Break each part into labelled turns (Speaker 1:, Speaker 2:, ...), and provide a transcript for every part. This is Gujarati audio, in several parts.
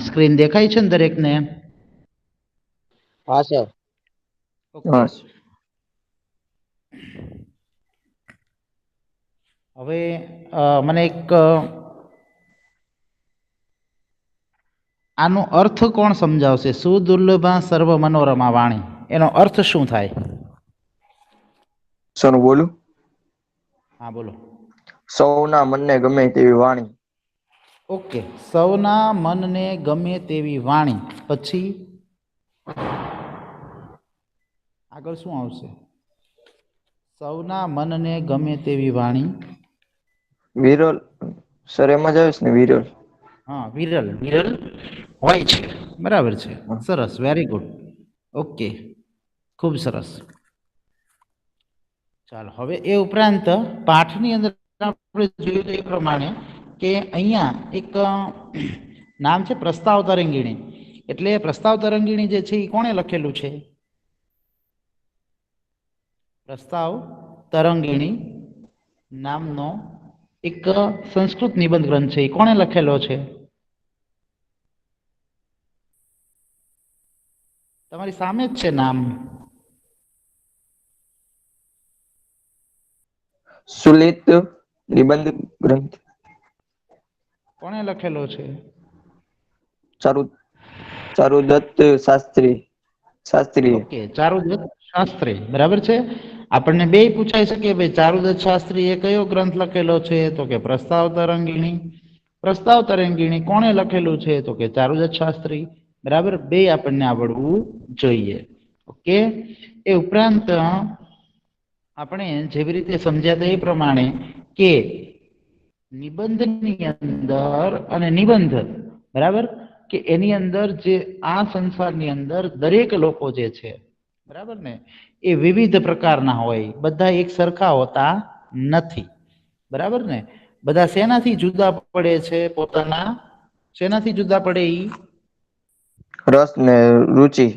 Speaker 1: સ્ક્રીન દેખાય છે ને દરેકને?
Speaker 2: હા સર.
Speaker 1: ઓકે. હવે મને એક આનો અર્થ કોણ સમજાવશે? સુદુર્લભા સર્વ મનોરમા વાણી, એનો અર્થ શું થાય?
Speaker 2: સર બોલું?
Speaker 1: હા બોલો.
Speaker 2: સૌના મનને ગમે તેવી વાણી.
Speaker 1: ઓકે, સૌના મનને ગમે તેવી વાણી. પછી આગળ શું આવશે? સૌના મનને ગમે તેવી વાણી.
Speaker 2: વિરલ સર એમ જ આવીશ ને વિરલ.
Speaker 1: હા વિરલ, વિરલ હોય છે. બરાબર છે, સરસ, વેરી ગુડ. ઓકે, ખૂબ સરસ. ચાલો હવે એ ઉપરાંત પાઠની અંદર આપણે જોયું એ પ્રમાણે કે અહીંયા એક નામ છે પ્રસ્તાવ તરંગીણી. એટલે પ્રસ્તાવ તરંગીણી જે છે એ કોણે લખેલું છે? પ્રસ્તાવ તરંગિણી નામનો એક સંસ્કૃત નિબંધ ગ્રંથ છે, એ કોણે લખેલો છે? તમારી સામે જ છે નામ.
Speaker 2: સુલિત નિબંધ ગ્રંથ.
Speaker 1: કોણે લખેલો છે?
Speaker 2: ચારુદત્ત શાસ્ત્રી.
Speaker 1: ઓકે, ચારુદત્ત શાસ્ત્રી. બરાબર છે. આપણને બે પૂછાઈ શકે, ભાઈ ચારુદત્ત શાસ્ત્રી એ કયો ગ્રંથ લખેલો છે? તો કે પ્રસ્તાવ તરંગિણી. પ્રસ્તાવ તરંગિણી કોણે લખેલું છે? તો કે ચારુદત્ત શાસ્ત્રી. બરાબર, બે આપણને આવડવું જોઈએ. ઓકે, એ ઉપરાંત આપણે જેવી રીતે સમજ્યા હતા એ પ્રમાણે કે નિબંધની અંદર અને નિબંધ, બરાબર, કે એની અંદર જે આ સંસારની અંદર દરેક લોકો જે છે, બરાબર ને, એ વિવિધ પ્રકારના હોય, બધા એક સરખા હોતા નથી. બરાબર ને? બધા શેનાથી જુદા પડે છે? પોતાના શેનાથી જુદા પડે?
Speaker 2: રસ ને રુચિ.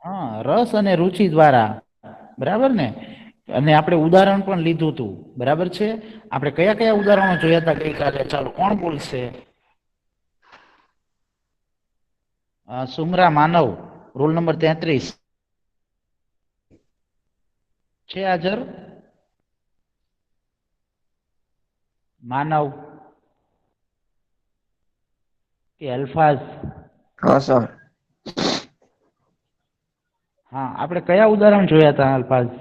Speaker 1: હા, રસ અને રુચિ દ્વારા. બરાબર ને? અને આપણે ઉદાહરણ પણ લીધું હતું. બરાબર છે? આપણે કયા કયા ઉદાહરણો જોયા હતા ગઈકાલે? ચાલો કોણ બોલશે? સુમરા માનવ, રોલ નંબર 33 છે હાજર? માનવ કે અલ્ફાઝ?
Speaker 2: હા સર.
Speaker 1: હા, આપણે કયા ઉદાહરણ જોયા હતા અલ્ફાઝ?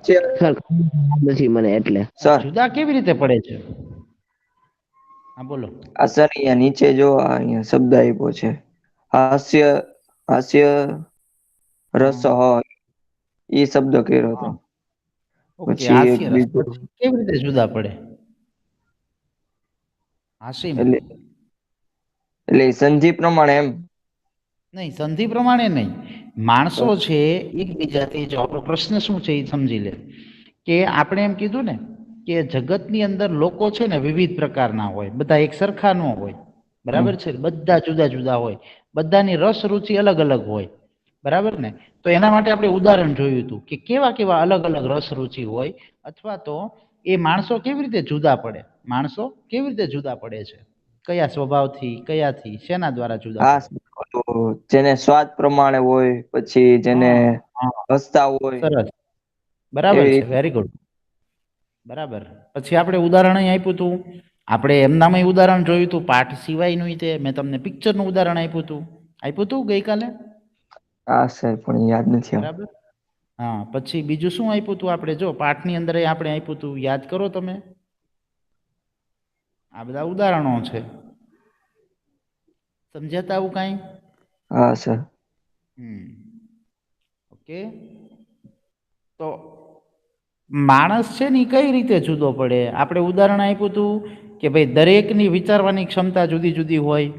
Speaker 2: સર નથી મને એટલે. સર
Speaker 1: જુદા કેવી રીતે પડે છે? હા બોલો.
Speaker 2: આ સર અહીંયા નીચે જો અહીંયા શબ્દ આપ્યો છે, હાસ્ય રસ, એ શબ્દ કર્યો હતો.
Speaker 1: હા, ઓકે,
Speaker 2: પછી એક
Speaker 1: હાસ્ય રસ.
Speaker 2: બીજું
Speaker 1: પછી કેવી રીતે જુદા પડે? હાસીમ?
Speaker 2: એટલે સંધિ પ્રમાણે એમ.
Speaker 1: નહીં, સંધિ પ્રમાણે નહીં. માણસો છે એકબીજાથી, જો આપણો પ્રશ્ન શું છે એ સમજી લે. કે આપણે એમ કીધું ને કે જગતની અંદર લોકો છે ને વિવિધ પ્રકારના હોય, બધા એક સરખા ન હોય. બરાબર છે? બધા જુદા જુદા હોય, બધાની રસ રુચિ અલગ અલગ હોય. બરાબર ને? તો એના માટે આપણે ઉદાહરણ જોયું હતું કે કેવા કેવા અલગ અલગ રસ રુચિ હોય, અથવા તો એ માણસો કેવી રીતે જુદા પડે. માણસો કેવી રીતે જુદા પડે છે? કયા સ્વભાવથી, કયાથી, શેના દ્વારા જુદા
Speaker 2: હા,
Speaker 1: પડે?
Speaker 2: જેને સ્વાદ પ્રમાણે હોય, પછી જેને
Speaker 1: હા હા,
Speaker 2: હસતા હોય
Speaker 1: સરસ, બરાબર
Speaker 2: એવી
Speaker 1: છે, વેરી ગુડ. બરાબર. પછી આપણે ઉદાહરણ અહીં આપ્યું હતું. આપણે એમનામાં ઉદાહરણ જોયું હતું, પાઠ સિવાયનું. તે મેં તમને પિક્ચરનું ઉદાહરણ આપ્યું હતું. આપ્યું હતું ગઈકાલે?
Speaker 2: હા સર, પણ યાદ નથી આવતું.
Speaker 1: બરાબર. હા, પછી બીજું શું આપ્યું હતું આપણે? જો પાઠની અંદર આપણે આપ્યું હતું, યાદ કરો તમે. આ બધા ઉદાહરણો છે. સમજ્યાતા આવું કાંઈ?
Speaker 2: હા સર.
Speaker 1: ઓકે. તો માણસ છે ને કઈ રીતે જુદો પડે? આપણે ઉદાહરણ આપ્યું હતું કે ભાઈ દરેકની વિચારવાની ક્ષમતા જુદી જુદી હોય.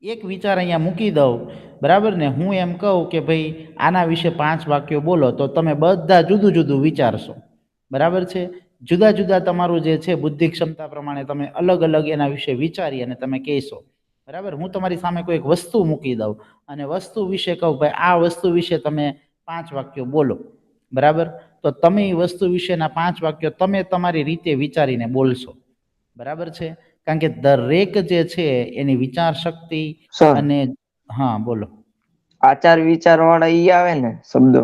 Speaker 1: એક વિચાર અહીંયા મૂકી દઉં, બરાબર ને, હું એમ કહું કે ભાઈ આના વિશે 5 વાક્યો બોલો, તો તમે બધા જુદું જુદું વિચારશો. બરાબર છે? જુદા જુદા તમારું જે છે બુદ્ધિ ક્ષમતા પ્રમાણે તમે અલગ અલગ એના વિશે વિચારી અને તમે કહેશો. બરાબર? હું તમારી સામે કોઈ એક વસ્તુ મૂકી દઉં અને વસ્તુ વિશે કહું, ભાઈ આ વસ્તુ વિશે તમે 5 વાક્યો બોલો. બરાબર? તો તમે એ વસ્તુ વિશેના 5 વાક્યો તમે તમારી રીતે વિચારીને બોલશો. બરાબર છે? કારણ કે દરેક જે છે એની વિચાર શક્તિ
Speaker 2: સર
Speaker 1: અને હા બોલો.
Speaker 2: આચાર વિચાર વાળા ઈ આવે ને શબ્દો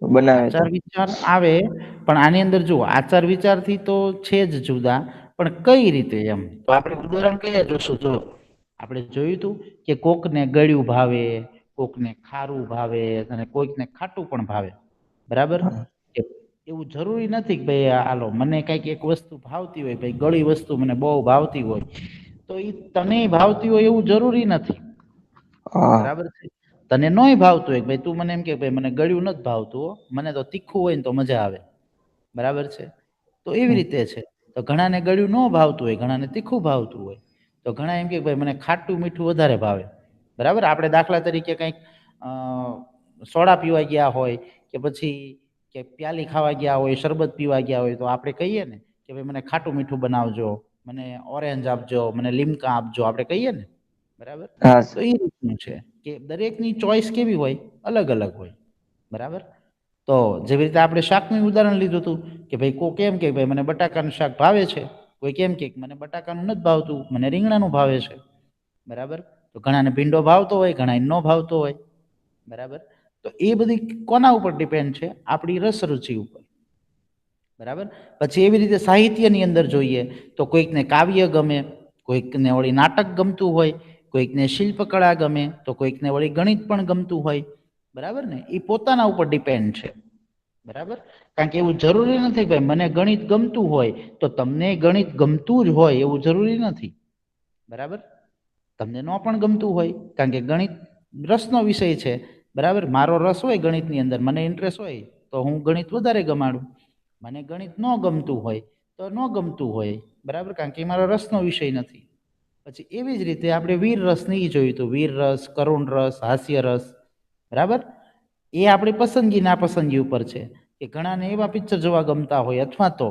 Speaker 2: બનાવે તો
Speaker 1: આચાર વિચાર આવે, પણ આની અંદર જુઓ આચાર વિચારથી તો છે જ જુદા, પણ કઈ રીતે એમ તો આપણે ઉદાહરણ કયા જોશું? જો આપણે જોયું હતું કે કોકને ગળ્યું ભાવે, કોકને ખારું ભાવે અને કોઈકને ખાટું પણ ભાવે. બરાબર? કે એવું જરૂરી નથી કે ભાઈ હાલો મને કંઈક એક વસ્તુ ભાવતી હોય, ભાઈ ગળી વસ્તુ મને બહુ ભાવતી હોય તો એ તને ભાવતી હોય એવું જરૂરી નથી.
Speaker 2: હા
Speaker 1: બરાબર છે? તને નોય ભાવતું હોય ભાઈ તું મને એમ કે ભાઈ મને ગળ્યું નથી ભાવતું હો, મને તો તીખું હોય ને તો મજા આવે. બરાબર છે? તો એવી રીતે છે. તો ઘણાને ગળ્યું ન ભાવતું હોય, ઘણાને તીખું ભાવતું હોય. તો ઘણા એમ કે ભાઈ મને ખાટું મીઠું વધારે ભાવે. બરાબર? આપણે દાખલા તરીકે કંઈક સોડા પીવા ગયા હોય કે પછી કે પ્યાલી ખાવા ગયા હોય, શરબત પીવા ગયા હોય તો આપણે કહીએ ને કે ભાઈ મને ખાટું મીઠું બનાવજો, મને ઓરેન્જ આપજો, મને લીમકા આપજો, આપણે કહીએ ને. બરાબર?
Speaker 2: હા
Speaker 1: તો એ રીતનું છે કે દરેકની ચોઈસ કેવી હોય? અલગ અલગ હોય. બરાબર? તો જેવી રીતે આપણે શાકનું ઉદાહરણ લીધું હતું કે ભાઈ કોઈ કેમ કે ભાઈ મને બટાકાનું શાક ભાવે છે, કોઈ કેમ કે મને બટાકાનું નથી ભાવતું, મને રીંગણાનું ભાવે છે. બરાબર? તો ઘણાને ભીંડો ભાવતો હોય, ઘણાને ન ભાવતો હોય. બરાબર? તો એ બધી કોના ઉપર ડિપેન્ડ છે? આપણી રસ રુચિ ઉપર. બરાબર? પછી એવી રીતે સાહિત્યની અંદર જોઈએ તો કોઈકને કાવ્ય ગમે, કોઈકને વળી નાટક ગમતું હોય, કોઈકને શિલ્પકળા ગમે, તો કોઈકને વળી ગણિત પણ ગમતું હોય. બરાબર ને? એ પોતાના ઉપર ડિપેન્ડ છે. બરાબર? કારણ કે એવું જરૂરી નથી ભાઈ મને ગણિત ગમતું હોય તો તમને ગણિત ગમતું જ હોય એવું જરૂરી નથી. બરાબર? તમને ન પણ ગમતું હોય, કારણ કે ગણિત રસનો વિષય છે. બરાબર? મારો રસ હોય ગણિતની અંદર, મને ઇન્ટરેસ્ટ હોય તો હું ગણિત વધારે ગમાડું. મને ગણિત ન ગમતું હોય તો ન ગમતું હોય. બરાબર? કારણ કે મારો રસનો વિષય નથી. પછી એવી જ રીતે આપણે વીર રસની જોયું હતું, વીર રસ, કરુણ રસ, હાસ્ય રસ. બરાબર? એ આપણી પસંદગી નાપસંદગી ઉપર છે કે ઘણાને એવા પિક્ચર જોવા ગમતા હોય અથવા તો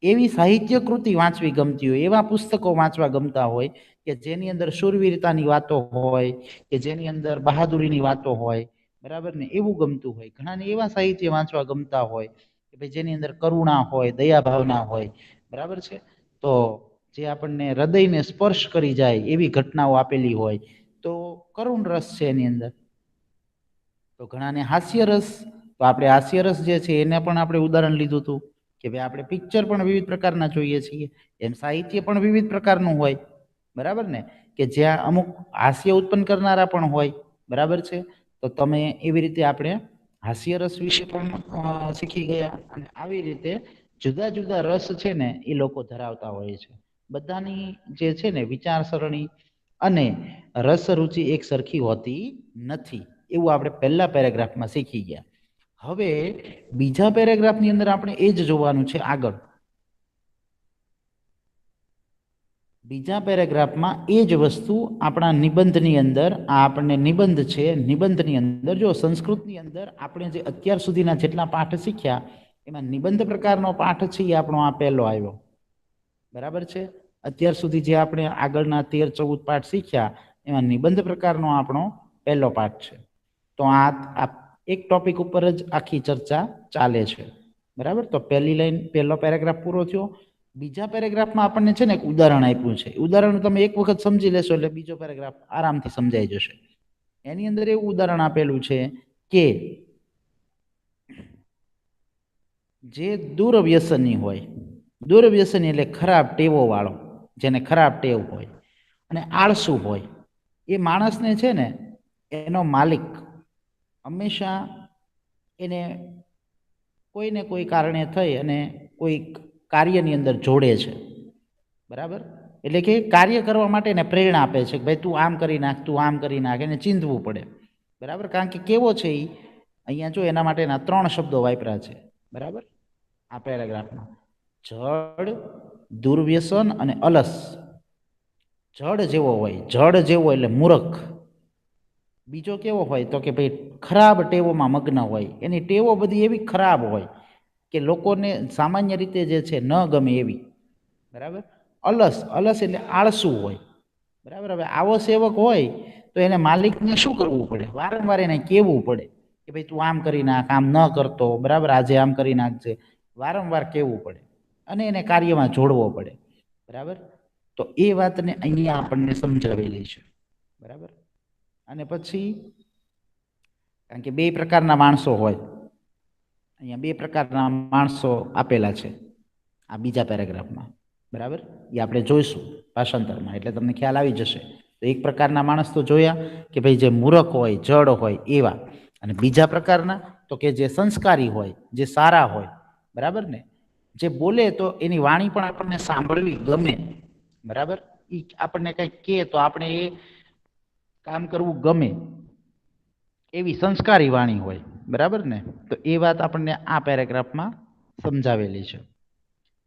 Speaker 1: એવી સાહિત્ય કૃતિ વાંચવી ગમતી હોય, એવા પુસ્તકો વાંચવા ગમતા હોય કે જેની અંદર શૂરવીરતાની વાતો હોય, કે જેની અંદર બહાદુરીની વાતો હોય. બરાબર ને? એવું ગમતું હોય. ઘણાને એવા સાહિત્ય વાંચવા ગમતા હોય કે ભાઈ જેની અંદર કરુણા હોય, દયા ભાવના હોય. બરાબર છે? તો જે આપણને હૃદયને સ્પર્શ કરી જાય એવી ઘટનાઓ આપેલી હોય તો કરુણ રસ છે એની અંદર. તો ઘણાને હાસ્ય રસ, તો આપણે હાસ્ય રસ જે છે એને પણ આપણે ઉદાહરણ લીધું હતું કે ભાઈ આપણે પિક્ચર પણ વિવિધ પ્રકારના જોઈએ છીએ, એમ સાહિત્ય પણ વિવિધ પ્રકારનું હોય. બરાબર ને? કે જ્યાં અમુક હાસ્ય ઉત્પન્ન કરનારા પણ હોય. બરાબર છે? તો તમે એવી રીતે આપણે હાસ્ય રસ વિશે પણ શીખી ગયા અને આવી રીતે જુદા જુદા રસ છે ને એ લોકો ધરાવતા હોય છે. બધાની જે છે ને વિચારસરણી અને રસ રુચિ એક સરખી હોતી નથી. એવું આપણે પહેલા પેરેગ્રાફમાં શીખી ગયા. હવે બીજા પેરેગ્રાફની અંદર આપણે એ જ જોવાનું છે આગળ. બીજા પેરેગ્રાફમાં એ જ વસ્તુ આપણા નિબંધની અંદર, આ આપણને નિબંધ છે, નિબંધની અંદર જો સંસ્કૃતની અંદર આપણે જે અત્યાર સુધીના જેટલા પાઠ શીખ્યા એમાં નિબંધ પ્રકારનો પાઠ છે એ આપણો આ પહેલો આવ્યો. બરાબર છે? અત્યાર સુધી જે આપણે આગળના 13-14 પાઠ શીખ્યા એમાં નિબંધ પ્રકારનો આપણો પહેલો પાઠ છે. તો આ એક ટોપિક ઉપર જ આખી ચર્ચા ચાલે છે. બરાબર? તો પહેલી લાઈન, પહેલો પેરેગ્રાફ પૂરો થયો. બીજા પેરેગ્રાફમાં આપણને છે ને એક ઉદાહરણ આપ્યું છે. ઉદાહરણ તમે એક વખત સમજી લેશો એટલે બીજો પેરેગ્રાફ આરામથી સમજાઈ જશે. એની અંદર એવું ઉદાહરણ આપેલું છે કે જે દુર્વ્યસની હોય, દુર્વ્યસની એટલે ખરાબ ટેવો વાળો, જેને ખરાબ ટેવ હોય અને આળસુ હોય, એ માણસને છે ને એનો માલિક હંમેશા એને કોઈને કોઈ કારણે થઈ અને કોઈ કાર્યની અંદર જોડે છે. બરાબર? એટલે કે કાર્ય કરવા માટે એને પ્રેરણા આપે છે કે ભાઈ તું આમ કરી નાખ, તું આમ કરી નાખ, એને ચીંધવું પડે. બરાબર? કારણ કે કેવો છે એ અહીંયા જો એના માટેના 3 શબ્દો વાપર્યા છે. બરાબર? આ પેરેગ્રાફમાં જડ, દુર્વ્યસન અને અલસ. જડ જેવો હોય, જડ જેવો એટલે મૂર્ખ. બીજો કેવો હોય તો કે ભાઈ ખરાબ ટેવોમાં મગ્ન હોય, એની ટેવો બધી એવી ખરાબ હોય કે લોકોને સામાન્ય રીતે જે છે ન ગમે એવી. બરાબર? અલસ, અલસ એટલે આળસુ હોય. બરાબર? હવે આવો સેવક હોય તો એને માલિકને શું કરવું પડે? વારંવાર એને કહેવું પડે કે ભાઈ તું આમ કરી નાખ, આમ ન કરતો, બરાબર, આજે આમ કરી નાખજે, વારંવાર કહેવું પડે અને એને કાર્યમાં જોડવો પડે, બરાબર. તો એ વાતને અહીંયા આપણને સમજાવેલી છે, બરાબર. અને પછી કારણ કે બે પ્રકારના માણસો હોય, અહીંયા બે પ્રકારના માણસો આપેલા છે આ બીજા પેરેગ્રાફમાં, બરાબર. એ આપણે જોઈશું ભાષાંતરમાં એટલે તમને ખ્યાલ આવી જશે. તો એક પ્રકારના માણસ તો જોયા કે ભાઈ જે મૂર્ખ હોય, જડ હોય એવા, અને બીજા પ્રકારના તો કે જે સંસ્કારી હોય, જે સારા હોય, બરાબર ને, જે બોલે તો એની વાણી પણ આપણને સાંભળવી ગમે, બરાબર. એ આપણને કંઈક કહે તો આપણે એ કામ કરવું ગમે એવી સંસ્કારી વાણી હોય, બરાબર ને. તો એ વાત આપણને આ પેરેગ્રાફમાં સમજાવેલી છે.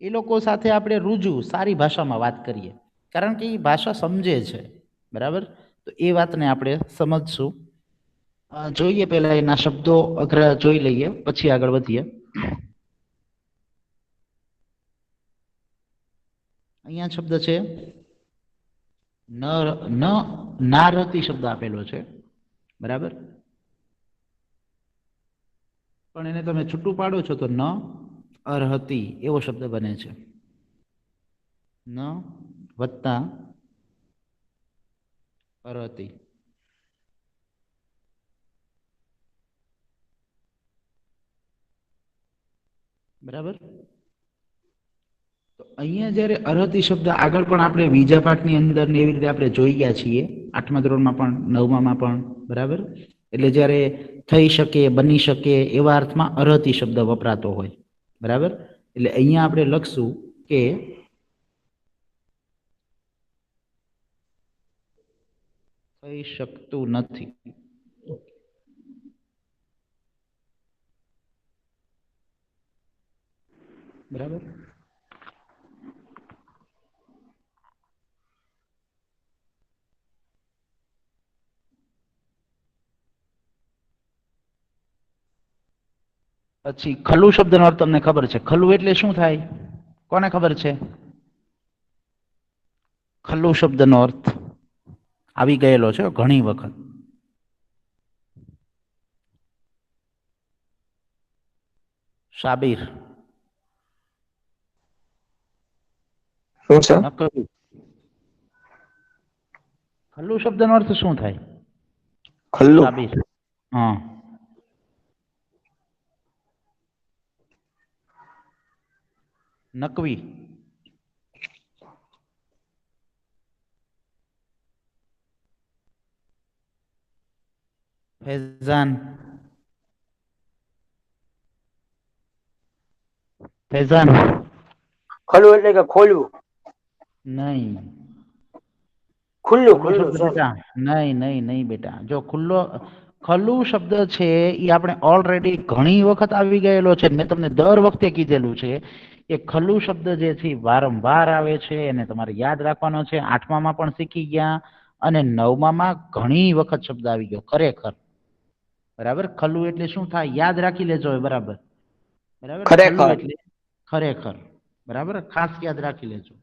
Speaker 1: એ લોકો સાથે આપણે રૂજુ સારી ભાષામાં વાત કરીએ કારણ કે એ ભાષા સમજે છે, બરાબર. તો એ વાતને આપણે સમજશું. જોઈએ પહેલા એના શબ્દો અગ્ર જોઈ લઈએ પછી આગળ વધીએ. અહીંયા શબ્દ છે નારતી શબ્દ આપેલો છે, બરાબર. પણ એને તમે છૂટું પાડો છો તો ન અરહતી એવો શબ્દ બને છે. ન વત્તા અરહતી, બરાબર. તો અહીંયા જ્યારે અરહતી શબ્દ આગળ પણ આપણે બીજા પાઠની અંદર ને એવી રીતે આપણે જોઈ ગયા છીએ, 8મા ધોરણમાં પણ 9મામાં પણ, બરાબર. એટલે જ્યારે થઈ શકે, બની શકે એવા અર્થમાં અરહતી શબ્દ વપરાતો હોય, બરાબર. એટલે અહીંયા આપણે લખશું કે થઈ શકતું નથી, બરાબર. પછી ખલ્લું શબ્દનો અર્થ તમને ખબર છે? ખલ્લું એટલે શું થાય? કોને ખબર છે? ખલ્લું શબ્દનો અર્થ આવી ગયેલો છે ઘણી વખત. શાબીર.
Speaker 2: શું છે?
Speaker 1: ખલ્લું શબ્દનો અર્થ શું થાય?
Speaker 2: ખલ્લું.
Speaker 1: શાબીર. હા. નકવી. ફૈઝાન. ફૈઝાન.
Speaker 2: ખલ્લું એટલે કે ખોલવું.
Speaker 1: નહીં.
Speaker 2: ખુલ્લું ખુલ્લું
Speaker 1: બેટા નહીં નહીં નહીં બેટા. જો ખલ્લું શબ્દ છે એ આપણે ઓલરેડી ઘણી વખત આવી ગયેલો છે. મેં તમને દર વખતે કીધેલું છે કે ખલ્લું શબ્દ જે છે વારંવાર આવે છે એને તમારે યાદ રાખવાનો છે. 8મામાં પણ શીખી ગયા અને 9મામાં ઘણી વખત શબ્દ આવી ગયો ખરેખર, બરાબર. ખલ્લું એટલે શું થાય યાદ રાખી લેજો, બરાબર. બરાબર. ખલ્લું એટલે ખરેખર, બરાબર. ખાસ યાદ રાખી લેજો,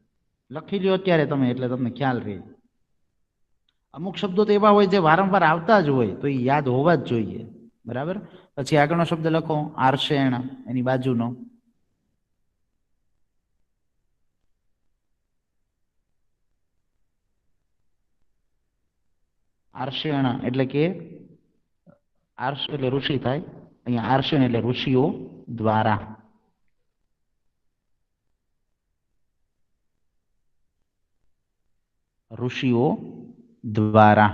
Speaker 1: લખી લ્યો અત્યારે તમે એટલે તમને ખ્યાલ રહે. અમુક શબ્દો તો એવા હોય જે વારંવાર આવતા જ હોય તો એ યાદ હોવા જ જોઈએ, બરાબર. પછી આગળનો શબ્દ લખો આરશેણ, એની બાજુનો. આરશેણ એટલે કે આર્ષ એટલે ઋષિ થાય, અહીંયા આરશેણ એટલે ઋષિઓ દ્વારા. ઋષિઓ દ્વારા.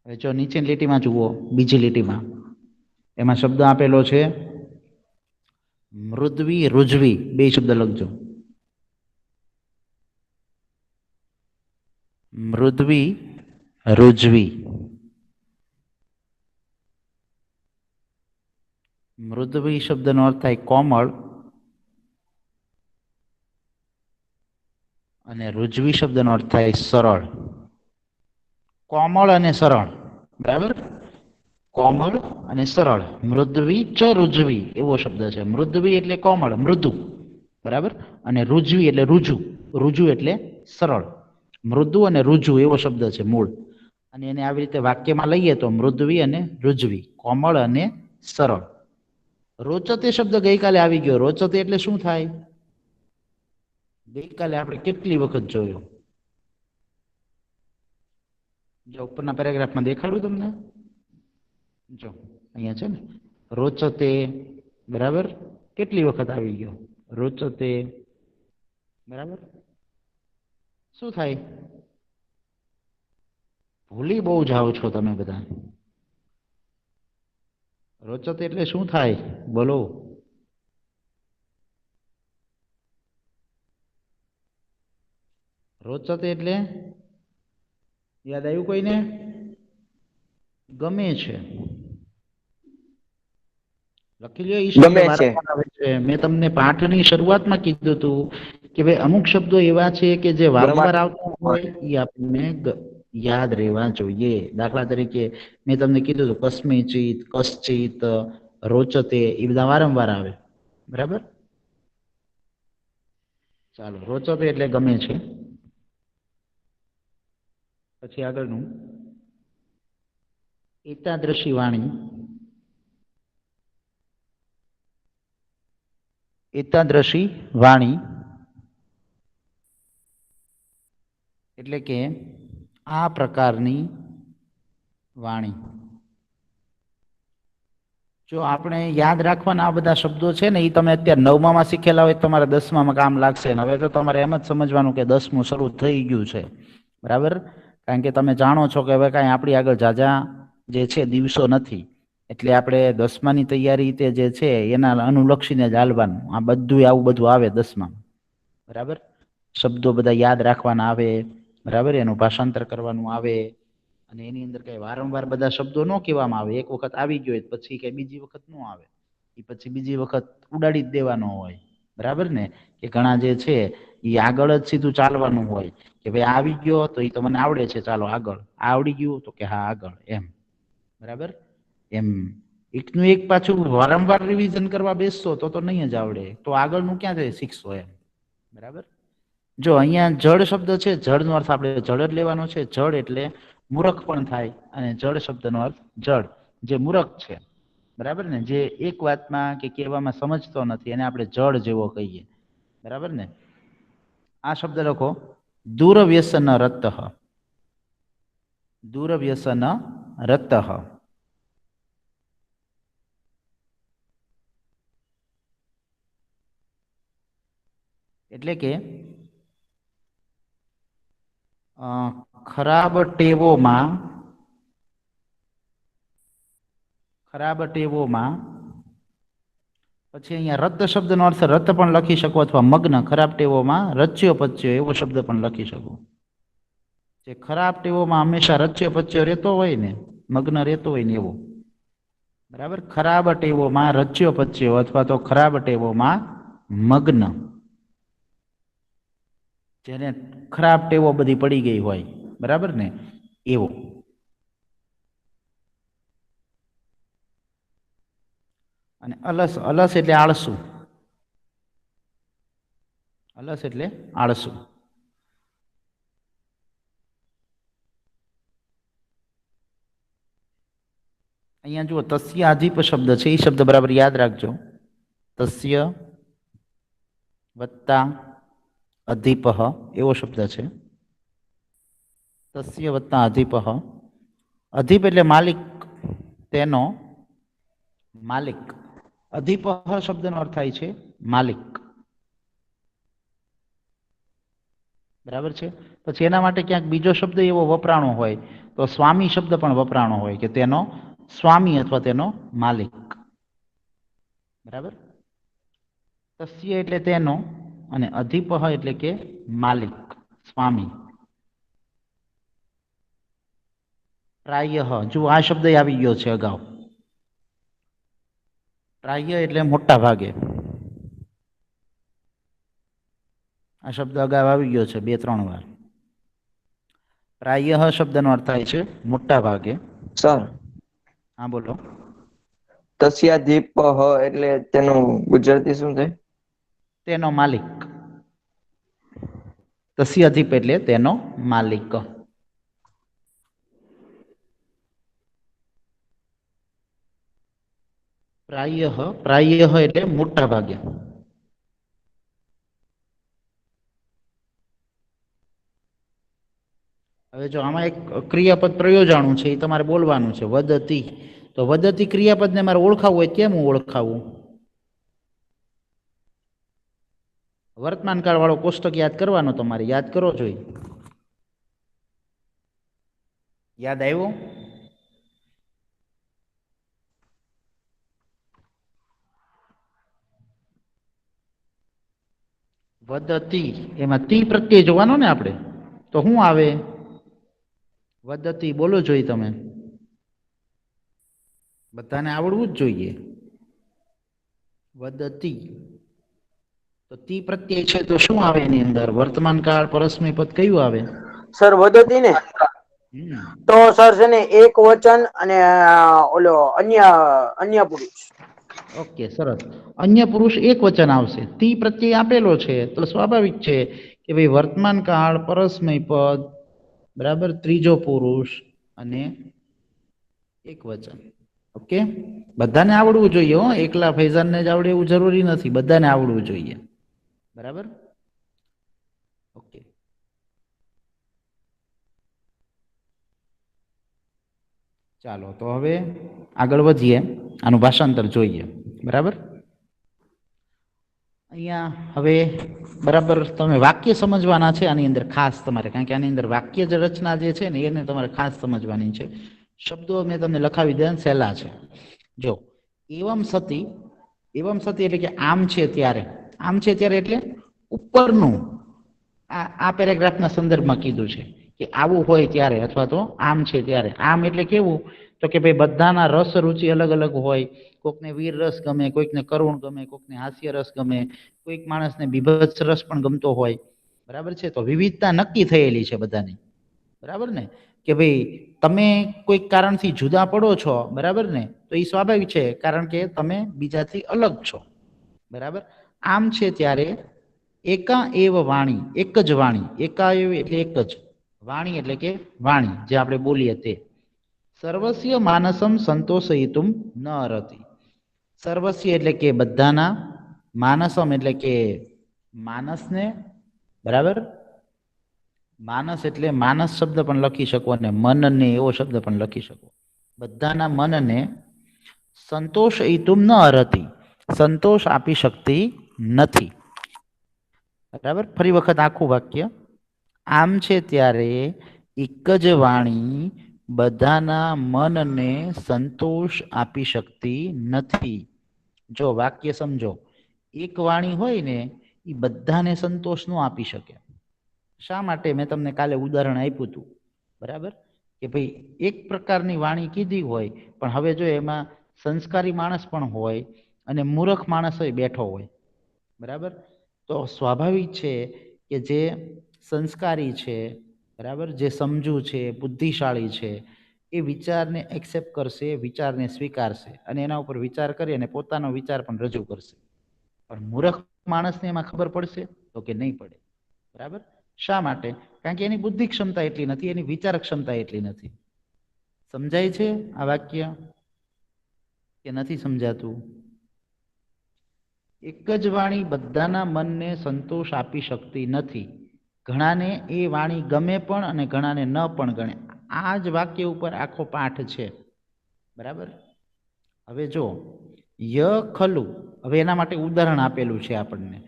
Speaker 1: હવે જો નીચેની લીટીમાં જુઓ, બીજી લીટીમાં એમાં શબ્દ આપેલો છે મૃદ્વી રુજવી. બે શબ્દ લખજો. મૃદ્વી રુજવી. મૃદ્વી શબ્દનો અર્થ થાય કોમળ અને રુજવી શબ્દનો અર્થ થાય સરળ. કોમળ અને સરળ, બરાબર. કોમળ અને સરળ. મૃદ્વી ચ રુજવી એવો શબ્દ છે. મૃદ્વી એટલે કોમળ, મૃદુ, બરાબર. અને રુજવી એટલે રુજુ, રુજુ એટલે સરળ. મૃદુ અને રુજુ એવો શબ્દ છે મૂળ. અને એને આવી રીતે વાક્યમાં લઈએ તો મૃદવી અને રુજવી, કોમળ અને સરળ. રોચતે શબ્દ ગઈકાલે આવી ગયો. રોચતે એટલે શું થાય? ગઈકાલે આપણે કેટલી વખત જોયો? જો ઉપરના પેરેગ્રાફમાં દેખાડું તમને, જો અહીંયા છે ને રોચતે, બરાબર, કેટલી વખત આવી ગયો રોચતે, બરાબર. શું થાય? ભૂલી બહુ જાઓ છો તમે બધા. રોચતે એટલે શું થાય? બોલો. રોચતે એટલે યાદ આવ્યું કોઈને? ગમે છે. લખી લ્યો. એ શબ્દ
Speaker 2: ગમે છે.
Speaker 1: વારંવાર આવે છે. મેં તમને પાઠની શરૂઆતમાં કીધું હતું કે ભાઈ અમુક શબ્દો એવા છે કે જે વારંવાર આવતા હોય એ આપણને યાદ રહેવા જોઈએ. દાખલા તરીકે મેં તમને કીધું હતું કસ્મિચિત, કશ્ચિત, રોચતે, એ બધા વારંવાર આવે. બરાબર. ચાલો, રોચતે એટલે ગમે છે. પછી આગળનું એતાદ્રશી વાણી. એતાદ્રશી વાણી એટલે કે આ પ્રકારની વાણી. જો આપણે યાદ રાખવાના આ બધા શબ્દો છે ને, એ તમે અત્યારે 9માં શીખેલા હોય તમારે 10માં કામ લાગશે. ને હવે તો તમારે એમ જ સમજવાનું કે 10મું શરૂ થઈ ગયું છે. બરાબર. કારણ કે તમે જાણો છો કે હવે કાંઈ આપણી આગળ ઝાઝા જે છે દિવસો નથી. એટલે આપણે 10માની તૈયારી તે જે છે એના અનુલક્ષીને જ હાલવાનું. આ બધું આવું બધું આવે 10માં. બરાબર. શબ્દો બધા યાદ રાખવાના આવે. બરાબર. એનું ભાષાંતર કરવાનું આવે. અને એની અંદર કઈ વારંવાર બધા શબ્દો ન કહેવામાં આવે. એક વખત આવી ગયો પછી કઈ બીજી વખત ન આવે. એ પછી બીજી વખત ઉડાડી જ દેવાનો હોય. બરાબર ને? કે ઘણા જે છે એ આગળ જ સીધું ચાલવાનું હોય કે ભાઈ આવી ગયો તો એ તો મને આવડે છે, ચાલો આગળ. આવડી ગયું તો કે હા આગળ, એમ. બરાબર. એમ એકનું એક પાછું વારંવાર રિવિઝન કરવા બેસશો તો નહીં જ આવડે. તો આગળનું ક્યાં જાય શીખશો, એમ. બરાબર. જો અહીંયા જળ શબ્દ છે, જળનો અર્થ આપણે જળ જ લેવાનો છે. જળ એટલે મૂરખ પણ થાય. અને જળ શબ્દનો અર્થ જળ, જે મૂરખ છે. બરાબર ને? જે એક વાતમાં કે કહેવામાં સમજતો નથી એને આપણે જળ જેવો કહીએ. બરાબર ને? આ શબ્દ લખો, દૂરવ્યસન રતઃ. દૂરવ્યસન રતઃ. એટલે કે ખરાબ ટેવોમાં પછી અહીંયા રત શબ્દનો અર્થ રત પણ લખી શકો અથવા મગ્ન. ખરાબ ટેવોમાં રચ્યો પચ્યો એવો શબ્દ પણ લખી શકો. જે ખરાબ ટેવોમાં હંમેશા રચ્યો પચ્યો રહેતો હોય ને, મગ્ન રહેતો હોય ને એવો. બરાબર. ખરાબ ટેવોમાં રચ્યો પચ્યો અથવા તો ખરાબ ટેવોમાં મગ્ન. જેને ખરાબ ટેવો બધી પડી ગઈ હોય. બરાબર ને? એવો. અને અલસ, અલસ એટલે આળસુ. અલસ એટલે આળસુ. અહીંયા જુઓ, તસ્ય આધીપ શબ્દ છે. એ શબ્દ બરાબર યાદ રાખજો. તસ્ય વત્તા અધીપ એવો શબ્દ છે. તસ્ય વત્તા અધીપ. અધીપ એટલે માલિક, તેનો માલિક. અધીપ શબ્દનો અર્થ થાય છે માલિક. બરાબર છે? પછી એના માટે ક્યાંક બીજો શબ્દ એવો વપરાણો હોય તો સ્વામી શબ્દ પણ વપરાણો હોય કે તેનો સ્વામી અથવા તેનો માલિક. બરાબર. તસ્ય એટલે તેનો અને અધીપ એટલે કે માલિક, સ્વામી. પ્રાય. જો આ શબ્દ આવી ગયો છે અગાઉ. પ્રાય એટલે મોટા ભાગે. આ શબ્દ અગાઉ આવી ગયો છે 2-3 વાર. પ્રાય શબ્દનો અર્થ થાય છે મોટા ભાગે.
Speaker 2: સર,
Speaker 1: હા બોલો.
Speaker 2: તસ્યાધીપ એટલે તેનું ગુજરાતી શું છે?
Speaker 1: તેનો માલિક. તસ્ય અધિપ એટલે તેનો માલિક. પ્રાયઃ એટલે મોટા ભાગે. હવે જો આમાં એક ક્રિયાપદ પ્રયોજાણું છે, એ તમારે બોલવાનું છે, વદતી. તો વદતી ક્રિયાપદને મારે ઓળખાવવું હોય કેમ ઓળખાવવું? વર્તમાન કાળ વાળો કોષ્ટક યાદ કરવાનો, તમારે યાદ કરો જોઈએ. યાદ આવ્યું? વદતી એમાં તી પ્રત્યય જોવાનો ને આપણે, તો શું આવે? વદતી બોલો જોઈએ તમે, બધાને આવડવું જ જોઈએ. વદતી તો તી પ્રત્યય છે તો શું આવે એની અંદર? વર્તમાન કાળ પરસ્મય પદ કયું આવે?
Speaker 2: સર વદતી ને તો સર છે ને એક વચન અને ઓલો અન્ય પુરુષ.
Speaker 1: ઓકે, સરસ. અન્ય પુરુષ એક વચન આવશે. તી પ્રત્યય આપેલો છે તો સ્વાભાવિક છે કે ભાઈ વર્તમાન કાળ પરસ્મય પદ, બરાબર, ત્રીજો પુરુષ અને એક વચન. ઓકે, બધાને આવડવું જોઈએ હો, એકલા ફૈઝાનને જ આવડે એવું જરૂરી નથી, બધાને આવડવું જોઈએ. બરાબર, ઓકે. ચાલો તો હવે આગળ વધીએ, આનું ભાષાંતર જોઈએ. બરાબર, અહીંયા હવે બરાબર તમે વાક્ય સમજવાના છે આની અંદર ખાસ તમારે, કારણ કે આની અંદર વાક્ય જ રચના જે છે ને એને તમારે ખાસ સમજવાની છે. શબ્દો મેં તમને લખાવી દીધા, સહેલા છે. જો એવમ સતી, એવમ સતી એટલે કે આમ છે ત્યારે. આમ છે ત્યારે એટલે ઉપરનું આ પેરેગ્રાફના સંદર્ભમાં કીધું છે કે આવું હોય ત્યારે, અથવા તો આમ છે ત્યારે. આમ એટલે કેવું? તો કે ભાઈ બધાના રસ રુચિ અલગ અલગ હોય. કોકને વીર રસ ગમે, કોઈકને કરુણ ગમે, કોઈકને હાસ્ય રસ ગમે, કોઈક માણસને બીભત્સ રસ પણ ગમતો હોય. બરાબર છે, તો વિવિધતા નક્કી થયેલી છે બધાની. બરાબર ને, કે ભાઈ તમે કોઈક કારણથી જુદા પડો છો, બરાબર ને, તો એ સ્વાભાવિક છે, કારણ કે તમે બીજાથી અલગ છો. બરાબર, આમ છે ત્યારે એકા એવ વાણી, એક જ વાણી. એકા એવ એટલે એક જ વાણી, એટલે કે વાણી જે આપણે બોલીએ તે. સર્વસ્ય માનસમ સંતોષયિતુમ ન અરતિ. સર્વસ્ય એટલે કે બધાના, માનસમ એટલે કે માનસને, બરાબર. માનસ એટલે માનસ શબ્દ પણ લખી શકો અને મનને એવો શબ્દ પણ લખી શકો. બધાના મનને સંતોષયિતુમ ન અરતિ, સંતોષ આપી શકતી નથી. બરાબર, ફરી વખત આખું વાક્ય. આમ છે ત્યારે એક જ વાણી બધાના મનને સંતોષ આપી શકતી નથી. જો વાક્ય સમજો, એક વાણી હોય ને એ બધાને સંતોષ ન આપી શકે. શા માટે? મેં તમને કાલે ઉદાહરણ આપ્યું હતું. બરાબર, કે ભાઈ એક પ્રકારની વાણી કીધી હોય, પણ હવે જો એમાં સંસ્કારી માણસ પણ હોય અને મૂર્ખ માણસ હોય બેઠો હોય. બરાબર, તો સ્વાભાવિક છે કે જે સંસ્કારી છે, બરાબર, જે સમજુ છે, બુદ્ધિશાળી છે, એ વિચારને એક્સેપ્ટ કરશે, વિચારને સ્વીકારશે અને એના ઉપર વિચાર કરી અને પોતાનો વિચાર પણ રજૂ કરશે. પણ મૂર્ખ માણસને એમાં ખબર પડશે તો કે નહીં પડે. બરાબર, શા માટે? કારણ કે એની બુદ્ધિ ક્ષમતા એટલી નથી, એની વિચાર ક્ષમતા એટલી નથી. સમજાય છે આ વાક્ય કે નથી સમજાતું? એક જ વાણી બધાના મનને સંતોષ આપી શકતી નથી. ઘણાને એ વાણી ગમે પણ અને ઘણાને ન પણ ગણે. આ જ વાક્ય ઉપર આખો પાઠ છે. બરાબર, હવે જો ય ખલુ, હવે એના માટે ઉદાહરણ આપેલું છે આપણને.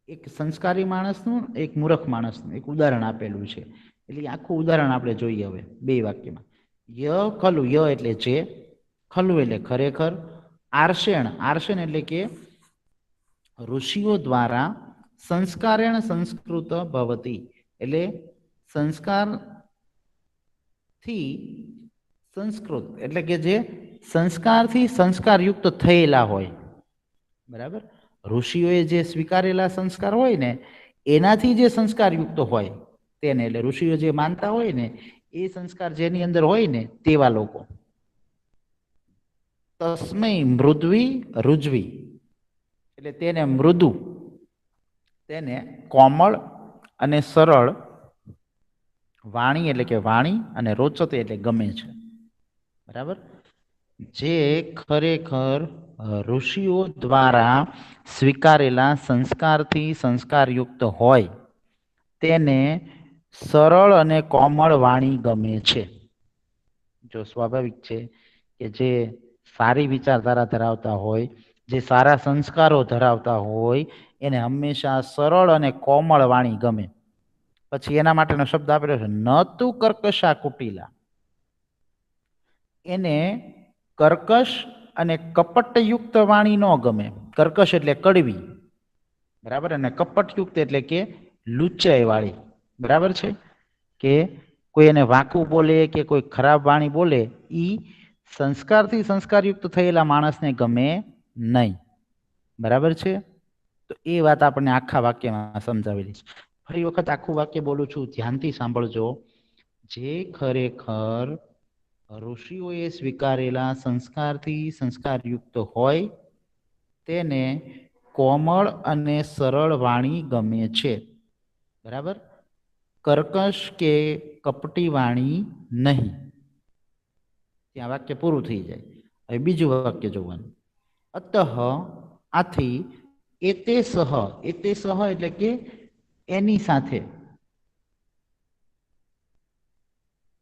Speaker 1: એક સંસ્કારી માણસનું, એક મૂર્ખ માણસનું એક ઉદાહરણ આપેલું છે. એટલે આખું ઉદાહરણ આપણે જોઈએ હવે બે વાક્યમાં. ય ખલુ, ય એટલે જે, ખલુ એટલે ખરેખર, આર્ષેણ, આર્ષેણ એટલે કે ઋષિઓ દ્વારા સંસ્કારેણ સંસ્કૃત ભવતી, એટલે સંસ્કારથી સંસ્કૃત એટલે કે જે સંસ્કારથી સંસ્કારયુક્ત થયેલા હોય. બરાબર, ઋષિઓએ જે સ્વીકારેલા સંસ્કાર હોય ને એનાથી જે સંસ્કારયુક્ત હોય તેને, એટલે ઋષિઓ જે માનતા હોય ને એ સંસ્કાર જેની અંદર હોય ને તેવા લોકો. તસ્મૈ મૃદ્વી રુજવી એટલે તેને મૃદુ, તેને કોમળ અને સરળ વાણી એટલે કે વાણી અને રોચતે એટલે ગમે છે. બરાબર. જે ખરેખર ઋષિઓ દ્વારા સ્વીકારેલા સંસ્કારથી સંસ્કારયુક્ત હોય તેને સરળ અને કોમળ વાણી ગમે છે. જો સ્વાભાવિક છે કે જે સારી વિચારધારા ધરાવતા હોય, જે સારા સંસ્કારો ધરાવતા હોય, એને હંમેશા સરળ અને કોમળ વાણી ગમે. પછી એના માટેનો શબ્દ આપેલો છે ન તું કર્કશા કુટિલા. એને કર્કશ અને કપટયુક્ત વાણી ન ગમે. કર્કશ એટલે કડવી, બરાબર, અને કપટયુક્ત એટલે કે લુચ્ચાઈ વાળી. બરાબર છે કે કોઈ એને વાંકું બોલે કે કોઈ ખરાબ વાણી બોલે ઈ સંસ્કારથી સંસ્કારયુક્ત થયેલા માણસને ગમે નહીં. બરાબર છે. તો એ વાત આપણને આખા વાક્યમાં સમજાવેલી છે. ફરી વખત આખું વાક્ય બોલું છું, ધ્યાનથી સાંભળજો. જે ખરેખર ઋષિઓએ સ્વીકારેલા સંસ્કારથી સંસ્કારયુક્ત હોય તેને કોમળ અને સરળ વાણી ગમે છે. બરાબર. કર્કશ કે કપટી વાણી નહીં. ત્યાં વાક્ય પૂરું થઈ જાય. હવે બીજું વાક્ય જોવાનું. અતઃ, આથી, એતે સહ, એતે સહ એટલે કે એની સાથે,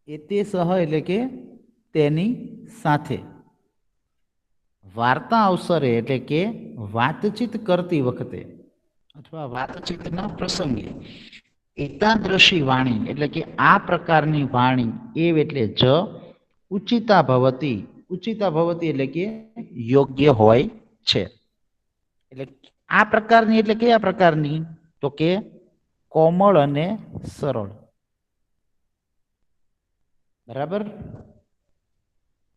Speaker 1: એતે સહ એટલે કે તેની સાથે, વાર્તા અવસરે એટલે કે વાતચીત કરતી વખતે અથવા વાતચીતના પ્રસંગે એતાદ્રશી વાણી એટલે કે આ પ્રકારની વાણી એવ એટલે જ ઉચિતા ભવતી, ઉચિતા ભવતી એટલે કે યોગ્ય હોય છે. એટલે આ પ્રકારની એટલે કયા પ્રકારની? તો કે કોમળ અને સરળ. બરાબર.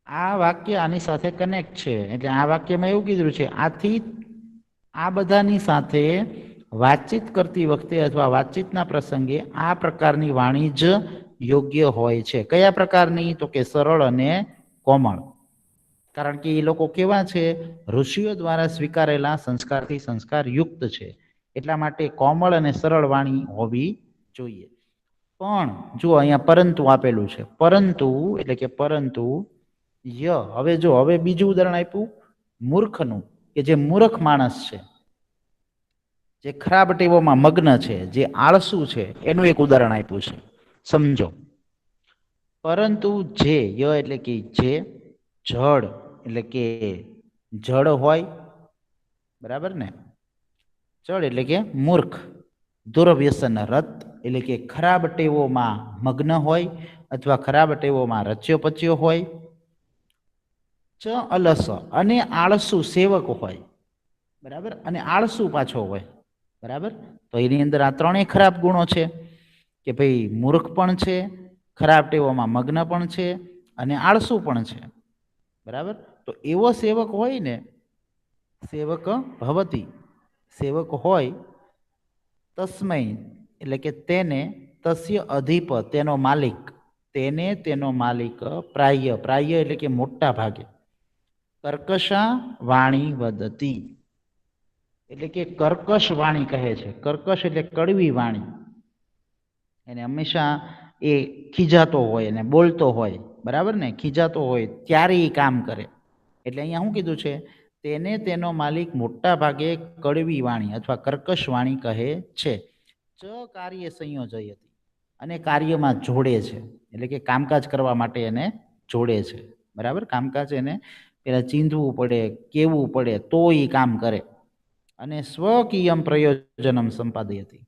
Speaker 1: આ વાક્ય આની સાથે કનેક્ટ છે. એટલે આ વાક્યમાં એવું કીધું છે, આથી આ બધાની સાથે વાતચીત કરતી વખતે અથવા વાતચીતના પ્રસંગે આ પ્રકારની વાણી જ યોગ્ય હોય છે. કયા પ્રકારની? તો કે સરળ અને કોમળ. કારણ કે એ લોકો કેવા છે? ઋષિઓ દ્વારા સ્વીકારેલા સંસ્કારથી સંસ્કાર યુક્ત છે. એટલા માટે કોમળ અને સરળ વાણી હોવી જોઈએ. પણ જો અહીંયા પરંતુ આપેલું છે. પરંતુ એટલે કે પરંતુ હવે જો હવે બીજું ઉદાહરણ આપ્યું મૂર્ખનું, કે જે મૂર્ખ માણસ છે, જે ખરાબ ટેવોમાં મગ્ન છે, જે આળસુ છે, એનું એક ઉદાહરણ આપ્યું છે. સમજો. પરંતુ જે એટલે કે જે જડ એટલે કે જડ હોય, બરાબર ને? જડ એટલે કે મૂર્ખ, દુર્વ્યસન રત એટલે કે ખરાબ ટેવોમાં મગ્ન હોય અથવા ખરાબ ટેવોમાં રચ્યો પચ્યો હોય, ચ અલસ અને આળસુ સેવક હોય, બરાબર, અને આળસુ પાછો હોય, બરાબર. તો એની અંદર આ ત્રણેય ખરાબ ગુણો છે કે ભાઈ મૂર્ખ પણ છે, ખરાબ ટેવોમાં મગ્ન પણ છે અને આળસુ પણ છે. બરાબર. તો એવો સેવક હોય ને, સેવક ભવતી, સેવક હોય, તસ્મૈ એટલે કે તેને, તસ્ય અધિપ તેનો માલિક, તેને તેનો માલિક, પ્રાય, પ્રાય એટલે કે મોટા ભાગે, કર્કશા વાણી વદતી એટલે કે કર્કશ વાણી કહે છે. કર્કશ એટલે કડવી વાણી. એને હંમેશા એ ખીજાતો હોય અને બોલતો હોય, બરાબર ને? ખીજાતો હોય ત્યારે એ કામ કરે. એટલે અહીંયા શું કીધું છે? તેને તેનો માલિક મોટા ભાગે કડવી વાણી અથવા કર્કશ વાણી કહે છે. ચ કાર્ય સંયોજય હતી અને કાર્યમાં જોડે છે. એટલે કે કામકાજ કરવા માટે એને જોડે છે. બરાબર. કામકાજ એને પેલા ચીંધવું પડે, કેવું પડે તો એ કામ કરે. અને સ્વકીયમ પ્રયોજનમ સંપાદી હતી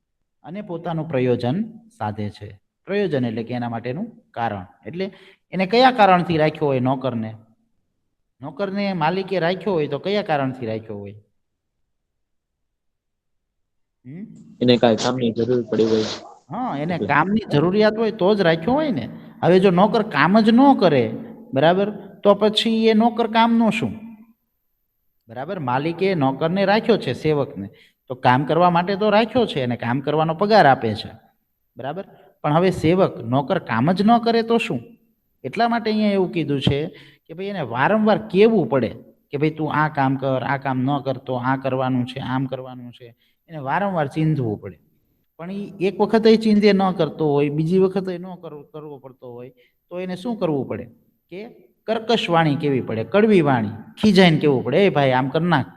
Speaker 1: અને પોતાનું પ્રયોજન સાધે છે. પ્રયોજન એટલે કે એના માટેનું કારણ. એટલે એને કયા કારણથી રાખ્યો હોય નોકરને? નોકરને માલિકે રાખ્યો હોય તો કયા કારણથી રાખ્યો હોય?
Speaker 3: એને કાંઈ કામની જરૂર પડી હોય.
Speaker 1: હા, એને કામની જરૂરિયાત હોય તો જ રાખ્યો હોય ને. હવે જો નોકર કામ જ ન કરે, બરાબર, તો પછી એ નોકર કામનો શું? બરાબર. માલિકે નોકરને રાખ્યો છે, સેવકને, તો કામ કરવા માટે તો રાખ્યો છે અને કામ કરવાનો પગાર આપે છે. બરાબર. પણ હવે સેવક નોકર કામ જ ન કરે તો શું? એટલા માટે અહીંયા એવું કીધું છે કે ભાઈ એને વારંવાર કહેવું પડે. કે ભાઈ તું આ કામ કર, આ કામ ન કરતો આ કરવાનું છે, આમ કરવાનું છે, એને વારંવાર ચીંધવું પડે. પણ એ એક વખત ચીંધે ન કરતો હોય, બીજી વખત ન કરવો પડતો હોય, તો એને શું કરવું પડે કે કર્કશ વાણી કેવી પડે, કડવી વાણી, ખીજાઈને કેવું પડે, એ ભાઈ આમ કર નાખ,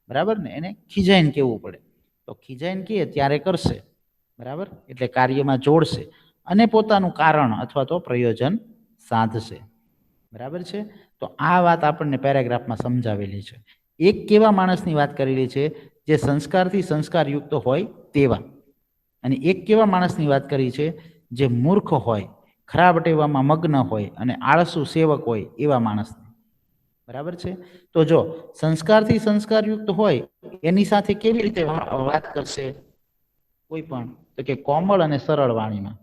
Speaker 1: બરાબર ને, એને ખીજાઈને કેવું પડે. તો ખીજાઈને કહે ત્યારે કરશે, બરાબર, એટલે કાર્યમાં જોડશે અને પોતાનું કારણ અથવા તો પ્રયોજન સાધશે, બરાબર છે. તો આ વાત આપણને પેરેગ્રાફમાં સમજાવેલી છે. એક કેવા માણસની વાત કરેલી છે જે સંસ્કારથી સંસ્કારયુક્ત હોય તેવા, અને એક કેવા માણસની વાત કરી છે જે મૂર્ખ હોય, ખરાબ ટેવામાં મગ્ન હોય અને આળસુ સેવક હોય એવા માણસ, બરાબર છે. તો જો સંસ્કારથી સંસ્કારયુક્ત હોય એની સાથે કેવી રીતે વાત કરશે કોઈ પણ, તો કે કોમળ અને સરળ વાણીમાં.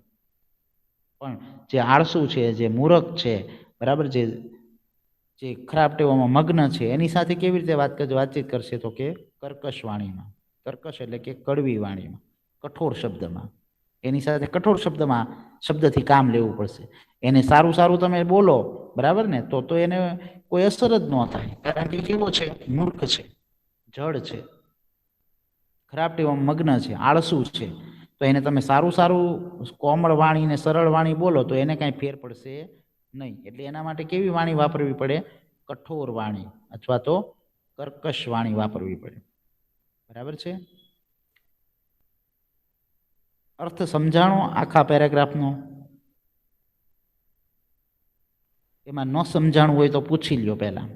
Speaker 1: પણ જે આળસુ છે, જે મૂર્ખ છે, બરાબર, જે ખરાબ ટેવામાં મગ્ન છે એની સાથે કેવી રીતે વાતચીત કરશે, તો કે કર્કશ વાણીમાં. કર્કશ એટલે કે કડવી વાણીમાં, કઠોર શબ્દમાં. એની સાથે કઠોર શબ્દથી કામ લેવું પડશે. એને સારું સારું તમે બોલો, બરાબર ને, તો એને કોઈ અસર જ ન થાય, કારણ કે કેવો છે, મૂર્ખ છે, જડ છે, ખરાબ ટેવામાં મગ્ન છે, આળસુ છે. તો એને તમે સારું સારું કોમળ વાણી ને સરળ વાણી બોલો તો એને કાંઈ ફેર પડશે નહીં. એટલે એના માટે કેવી વાણી વાપરવી પડે, કઠોર વાણી અથવા તો કર્કશ વાણી વાપરવી પડે, બરાબર છે. અર્થ સમજાણો આખા પેરેગ્રાફનો? એમાં ન સમજાણું હોય તો પૂછી લ્યો પહેલા.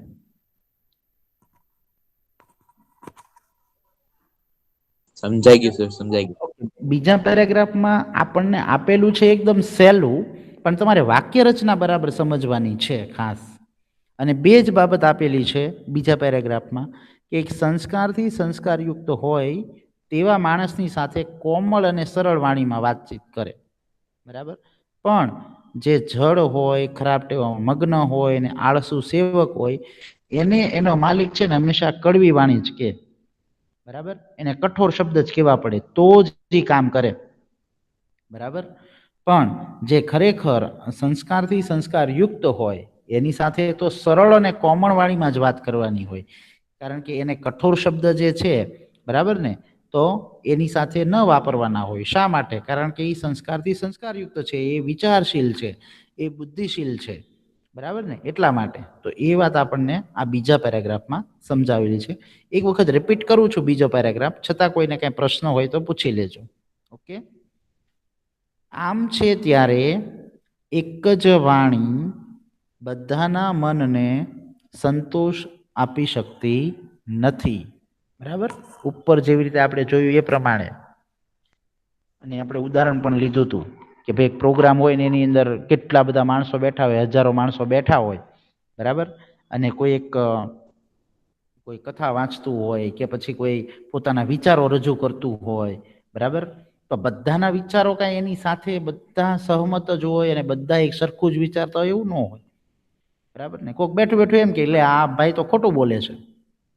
Speaker 3: સમજાઈ ગયું સર, સમજાઈ ગયું.
Speaker 1: બીજા પેરેગ્રાફમાં આપણને આપેલું છે એકદમ સહેલું, પણ તમારે વાક્ય રચના બરાબર સમજવાની છે ખાસ. અને બે જ બાબત આપેલી છે બીજા પેરેગ્રાફમાં, કે એક સંસ્કારથી સંસ્કારયુક્ત હોય તેવા માણસની સાથે કોમળ અને સરળ વાણીમાં વાતચીત કરે, બરાબર. પણ જે જડ હોય, ખરાબ ટેવામાં મગ્ન હોય ને આળસુ સેવક હોય એને એનો માલિક છે ને હંમેશા કડવી વાણી જ કે, બરાબર, એને કઠોર શબ્દ જ કહેવા પડે તો જ એ કામ કરે, બરાબર. પણ જે ખરેખર સંસ્કારથી સંસ્કારયુક્ત હોય એની સાથે તો સરળ અને કોમળ વાણીમાં જ વાત કરવાની હોય, કારણ કે એને કઠોર શબ્દ જે છે, બરાબર ને, તો એની સાથે ન વાપરવાના હોય. શા માટે? કારણ કે એ સંસ્કારથી સંસ્કારયુક્ત છે, એ વિચારશીલ છે, એ બુદ્ધિશીલ છે, બરાબર ને, એટલા માટે. તો એ વાત આપણને આ બીજા પેરેગ્રાફમાં સમજાવેલી છે. એક વખત રિપીટ કરું છું બીજો પેરેગ્રાફ, છતાં કોઈને કઈ પ્રશ્ન હોય તો પૂછી લેજો. ઓકે. આમ છે ત્યારે એક જ વાણી બધાના મનને સંતોષ આપી શકતી નથી, બરાબર. ઉપર જેવી રીતે આપણે જોયું એ પ્રમાણે, અને આપણે ઉદાહરણ પણ લીધું હતું કે ભાઈ પ્રોગ્રામ હોય ને એની અંદર કેટલા બધા માણસો બેઠા હોય, હજારો માણસો બેઠા હોય, બરાબર. અને કોઈ કથા વાંચતું હોય કે પછી કોઈ પોતાના વિચારો રજૂ કરતું હોય, બરાબર. તો બધાના વિચારો કાંઈ એની સાથે બધા સહમત જ હોય અને બધા એક સરખું જ વિચારતા હોય એવું ન હોય, બરાબર ને. કોઈક બેઠું બેઠું એમ કે એટલે આ ભાઈ તો ખોટું બોલે છે,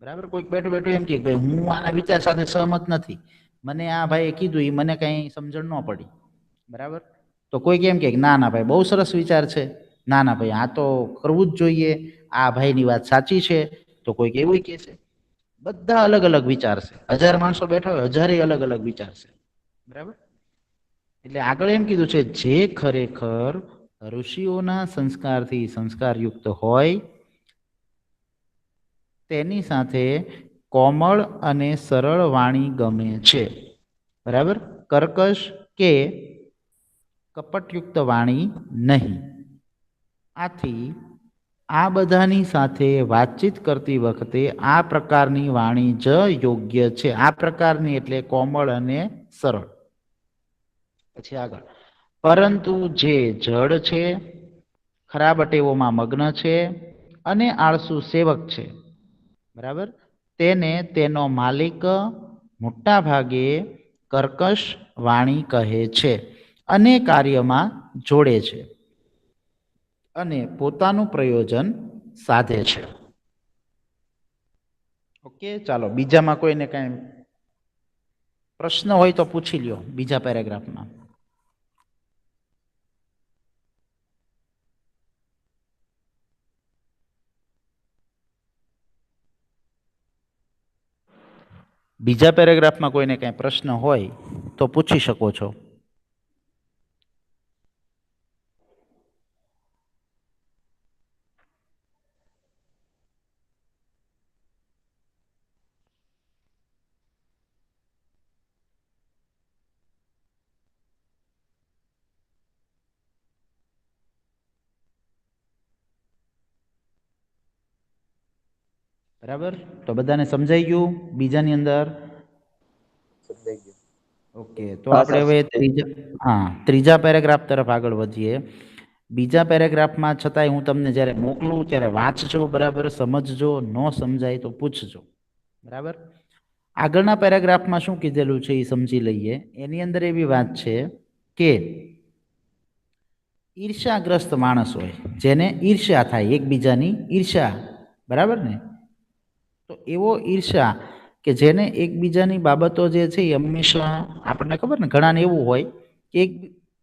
Speaker 1: બરાબર. કોઈક બેઠું બેઠું એમ કે ભાઈ હું આના વિચાર સાથે સહમત નથી, મને આ ભાઈએ કીધું એ મને કંઈ સમજણ ન પડી, બરાબર. તો કોઈક એમ કે ના ના ભાઈ બહુ સરસ વિચાર છે, ના ના ભાઈ આ તો કરવું જ જોઈએ, આ ભાઈની વાત સાચી છે. તો કોઈક એવું કહે છે. બધા અલગ અલગ વિચાર છે, હજાર માણસો બેઠા હોય, હજારે અલગ અલગ વિચાર છે, બરાબર. એટલે આગળ એમ કીધું છે જે ખરેખર ઋષિઓના સંસ્કારથી સંસ્કારયુક્ત હોય તેની સાથે કોમળ અને સરળ વાણી ગમે છે, બરાબર. કર્કશ કે કપટયુક્ત વાણી નહીં. આથી આ બધાની સાથે વાતચીત કરતી વખતે આ પ્રકારની વાણી જ યોગ્ય છે. આ પ્રકારની એટલે કોમળ અને સરળ. પછી આગળ, પરંતુ જે જડ છે, ખરાબ ટેવોમાં મગ્ન છે અને આળસુ સેવક છે, બરાબર, તેને તેનો માલિક મોટા ભાગે કર્કશ વાણી કહે છે અને કાર્યમાં જોડે છે અને પોતાનું પ્રયોજન સાધે છે. ઓકે, ચાલો બીજામાં કોઈને કઈ પ્રશ્ન હોય તો પૂછી લ્યો બીજા પેરેગ્રાફમાં. બીજા પેરેગ્રાફમાં કોઈને કાંઈ પ્રશ્ન હોય તો પૂછી શકો છો. બરાબર, તો બધાને સમજાઈ ગયું બીજાની અંદર?
Speaker 3: સમજાઈ ગયું.
Speaker 1: ઓકે, તો
Speaker 3: હા,
Speaker 1: આપણે
Speaker 3: સર,
Speaker 1: હવે
Speaker 3: સમજાઈ
Speaker 1: ત્રીજા પેરેગ્રાફ તરફ આગળ વધીએ. બીજા પેરેગ્રાફમાં છતાંય હું તમને જ્યારે મોકલું ત્યારે વાંચજો, બરાબર, સમજજો, ન સમજાય તો પૂછજો, બરાબર. આગળના પેરેગ્રાફમાં શું કીધેલું છે એ સમજી લઈએ. એની અંદર એવી વાત છે કે ઈર્ષ્યાગ્રસ્ત માણસ હોય, જેને ઈર્ષ્યા થાય, એકબીજાની ઈર્ષ્યા, બરાબર ને, તો એવો ઈર્ષ્યા કે જેને એકબીજાની બાબતો જે છે એ હંમેશા આપણને ખબર ને ઘણાને એવું હોય કે એક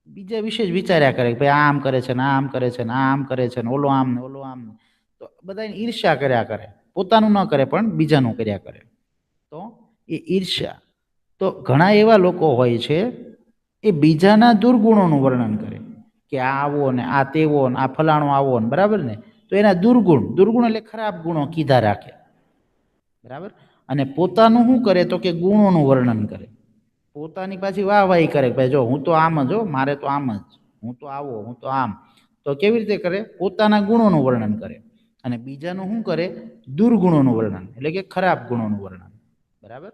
Speaker 1: બીજા વિશે જ વિચાર્યા કરે કે ભાઈ આ આમ કરે છે ને, આ આમ કરે છે ને, આ આમ કરે છે ને, ઓલો આમ ને ઓલો આમ, તો બધા ઈર્ષ્યા કર્યા કરે, પોતાનું ન કરે પણ બીજાનું કર્યા કરે, તો એ ઈર્ષ્યા. તો ઘણા એવા લોકો હોય છે એ બીજાના દુર્ગુણોનું વર્ણન કરે કે આ આવો ને આ તેવો ને આ ફલાણો આવો ને, બરાબર ને, તો એના દુર્ગુણ એટલે ખરાબ ગુણો કીધા રાખે, બરાબર. અને પોતાનું શું કરે તો કે ગુણોનું વર્ણન કરે, પોતાની પાછી વાહવાહી કરે કે ભાઈ જો હું તો આમ જ, મારે તો આમ જ, હું તો આવો, હું તો આમ. તો કેવી રીતે કરે? પોતાના ગુણોનું વર્ણન કરે. અને બીજાનું શું કરે? દુર્ગુણોનું વર્ણન, એટલે કે ખરાબ ગુણોનું વર્ણન, બરાબર.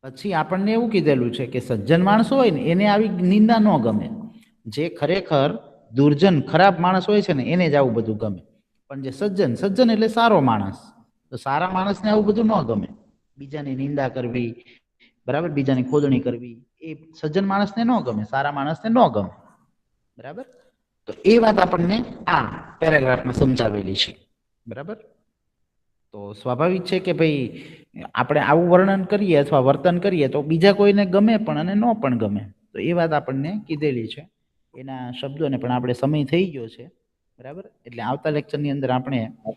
Speaker 1: પછી આપણને એવું કીધેલું છે કે સજ્જન માણસો હોય ને એને આવી નિંદા ન ગમે. જે ખરેખર દુર્જન ખરાબ માણસ હોય છે ને એને જ આવું બધું ગમે. પણ જે સજ્જન એટલે સારો માણસ, તો સારા માણસને આવું બધું ન ગમે, બીજાની નિંદા કરવી, બરાબર, બીજાની ખોદણી કરવી, એ સજ્જન માણસને ન ગમે, સારા માણસને ન ગમે, બરાબર. તો એ વાત આપણને આ પેરેગ્રાફમાં સમજાવેલી છે, બરાબર. તો સ્વાભાવિક છે કે ભાઈ આપણે આવું વર્ણન કરીએ અથવા વર્તન કરીએ તો બીજા કોઈને ગમે પણ અને ન પણ ગમે, તો એ વાત આપણને કીધેલી છે. એના શબ્દોને પણ આપણે સમય થઈ ગયો છે, બરાબર. એટલે આવતા લેક્ચરની અંદર આપણે આ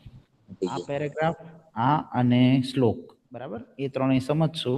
Speaker 3: ગયું.
Speaker 1: પેરેગ્રાફ, આ અને શ્લોક, બરાબર, એ ત્રણેય સમજશું.